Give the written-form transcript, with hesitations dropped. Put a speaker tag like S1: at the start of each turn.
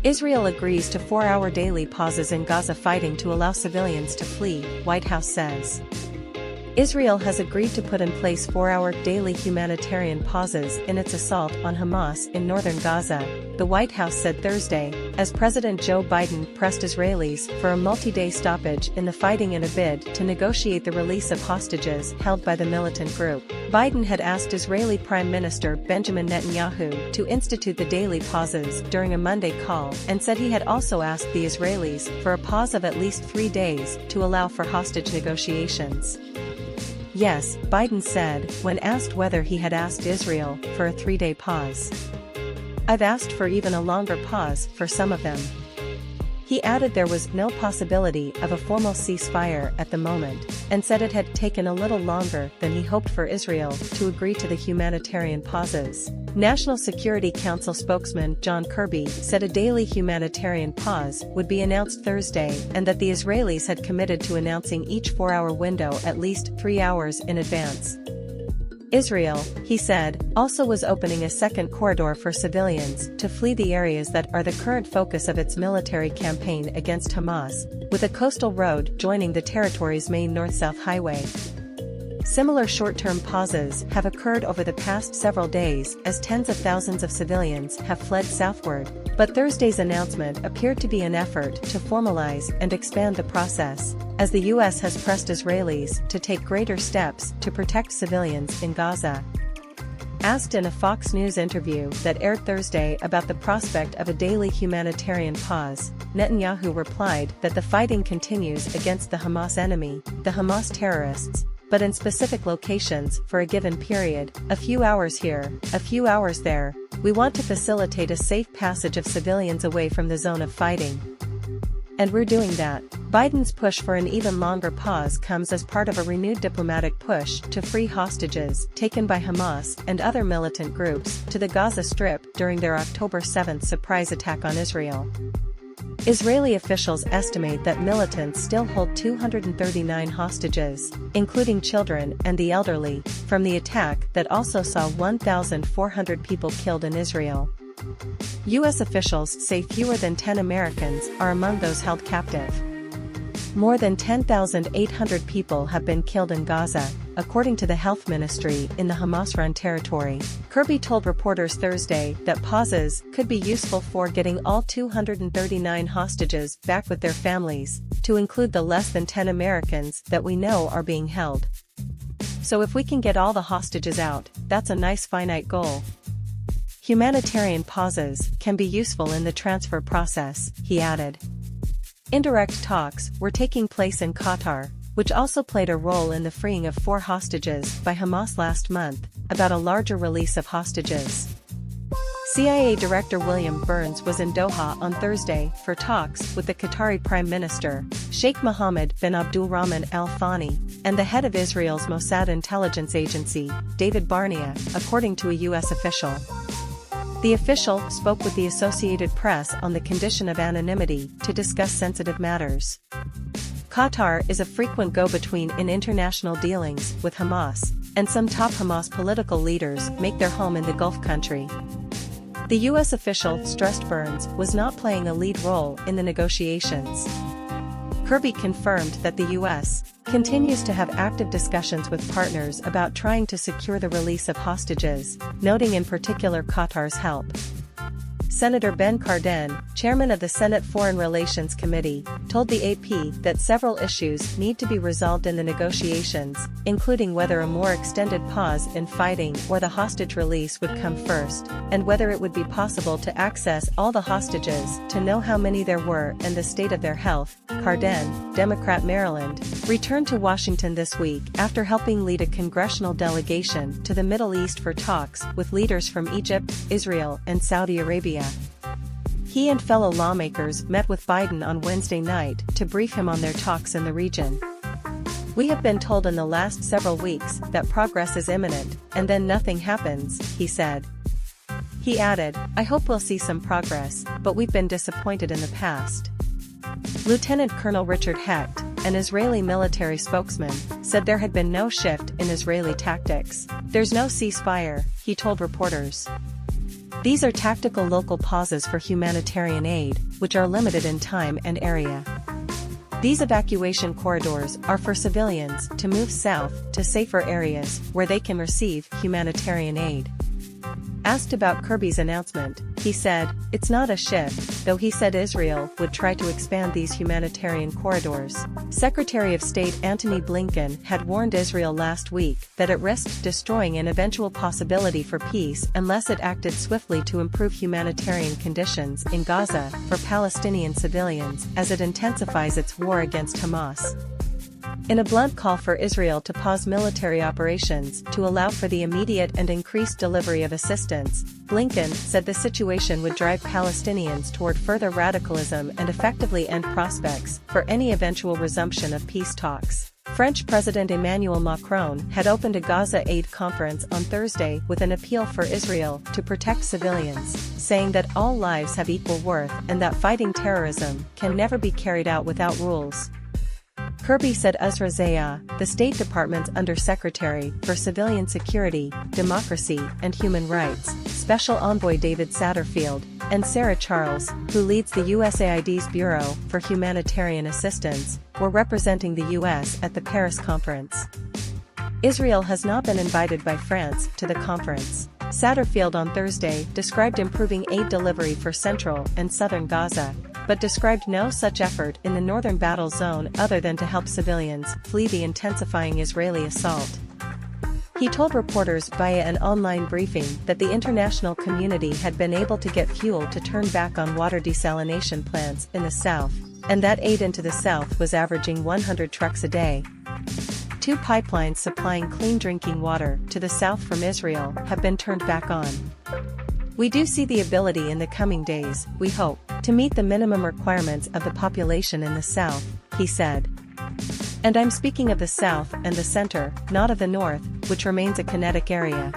S1: Israel agrees to 4-hour daily pauses in Gaza fighting to allow civilians to flee, White House says. Israel has agreed to put in place 4-hour daily humanitarian pauses in its assault on Hamas in northern Gaza, the White House said Thursday, as President Joe Biden pressed Israelis for a multi-day stoppage in the fighting in a bid to negotiate the release of hostages held by the militant group. Biden had asked Israeli Prime Minister Benjamin Netanyahu to institute the daily pauses during a Monday call and said he had also asked the Israelis for a pause of at least 3 days to allow for hostage negotiations. Yes, Biden said, when asked whether he had asked Israel for a 3-day pause. I've asked for even a longer pause for some of them. He added there was no possibility of a formal ceasefire at the moment, and said it had taken a little longer than he hoped for Israel to agree to the humanitarian pauses. National Security Council spokesman John Kirby said a daily humanitarian pause would be announced Thursday and that the Israelis had committed to announcing each 4-hour window at least 3 hours in advance. Israel, he said, also was opening a second corridor for civilians to flee the areas that are the current focus of its military campaign against Hamas, with a coastal road joining the territory's main north-south highway. Similar short-term pauses have occurred over the past several days as tens of thousands of civilians have fled southward, but Thursday's announcement appeared to be an effort to formalize and expand the process, as the U.S. has pressed Israelis to take greater steps to protect civilians in Gaza. Asked in a Fox News interview that aired Thursday about the prospect of a daily humanitarian pause, Netanyahu replied that the fighting continues against the Hamas enemy, the Hamas terrorists, but in specific locations for a given period, a few hours here, a few hours there. We want to facilitate a safe passage of civilians away from the zone of fighting. And we're doing that. Biden's push for an even longer pause comes as part of a renewed diplomatic push to free hostages taken by Hamas and other militant groups to the Gaza Strip during their October 7 surprise attack on Israel. Israeli officials estimate that militants still hold 239 hostages, including children and the elderly, from the attack that also saw 1,400 people killed in Israel. U.S. officials say fewer than 10 Americans are among those held captive. More than 10,800 people have been killed in Gaza, according to the health ministry in the Hamas-run territory. Kirby told reporters Thursday that pauses could be useful for getting all 239 hostages back with their families, to include the less than 10 Americans that we know are being held. So if we can get all the hostages out, that's a nice finite goal. Humanitarian pauses can be useful in the transfer process, he added. Indirect talks were taking place in Qatar, which also played a role in the freeing of 4 hostages by Hamas last month, about a larger release of hostages. CIA Director William Burns was in Doha on Thursday for talks with the Qatari Prime Minister, Sheikh Mohammed bin Abdulrahman Al Thani, and the head of Israel's Mossad intelligence agency, David Barnea, according to a U.S. official. The official spoke with the Associated Press on the condition of anonymity to discuss sensitive matters. Qatar is a frequent go-between in international dealings with Hamas, and some top Hamas political leaders make their home in the Gulf country. The U.S. official stressed Burns was not playing a lead role in the negotiations. Kirby confirmed that the U.S. continues to have active discussions with partners about trying to secure the release of hostages, noting in particular Qatar's help. Senator Ben Cardin, chairman of the Senate Foreign Relations Committee, told the AP that several issues need to be resolved in the negotiations, including whether a more extended pause in fighting or the hostage release would come first, and whether it would be possible to access all the hostages to know how many there were and the state of their health. Cardin, Democrat Maryland, returned to Washington this week after helping lead a congressional delegation to the Middle East for talks with leaders from Egypt, Israel, and Saudi Arabia. He and fellow lawmakers met with Biden on Wednesday night to brief him on their talks in the region. We have been told in the last several weeks that progress is imminent, and then nothing happens, he said. He added, I hope we'll see some progress, but we've been disappointed in the past. Lieutenant Colonel Richard Hecht, an Israeli military spokesman, said there had been no shift in Israeli tactics. There's no ceasefire, he told reporters. These are tactical local pauses for humanitarian aid, which are limited in time and area. These evacuation corridors are for civilians to move south to safer areas where they can receive humanitarian aid. Asked about Kirby's announcement, he said, "It's not a shift," though he said Israel would try to expand these humanitarian corridors. Secretary of State Antony Blinken had warned Israel last week that it risked destroying an eventual possibility for peace unless it acted swiftly to improve humanitarian conditions in Gaza for Palestinian civilians as it intensifies its war against Hamas. In a blunt call for Israel to pause military operations to allow for the immediate and increased delivery of assistance, Blinken said the situation would drive Palestinians toward further radicalism and effectively end prospects for any eventual resumption of peace talks. French President Emmanuel Macron had opened a Gaza aid conference on Thursday with an appeal for Israel to protect civilians, saying that all lives have equal worth and that fighting terrorism can never be carried out without rules. Kirby said Uzra Zaya, the State Department's Undersecretary for Civilian Security, Democracy and Human Rights, Special Envoy David Satterfield, and Sarah Charles, who leads the USAID's Bureau for Humanitarian Assistance, were representing the U.S. at the Paris conference. Israel has not been invited by France to the conference. Satterfield on Thursday described improving aid delivery for central and southern Gaza, but described no such effort in the northern battle zone other than to help civilians flee the intensifying Israeli assault. He told reporters via an online briefing that the international community had been able to get fuel to turn back on water desalination plants in the south, and that aid into the south was averaging 100 trucks a day. 2 pipelines supplying clean drinking water to the south from Israel have been turned back on. "We do see the ability in the coming days, we hope, to meet the minimum requirements of the population in the south," he said. "And I'm speaking of the south and the center, not of the north, which remains a kinetic area."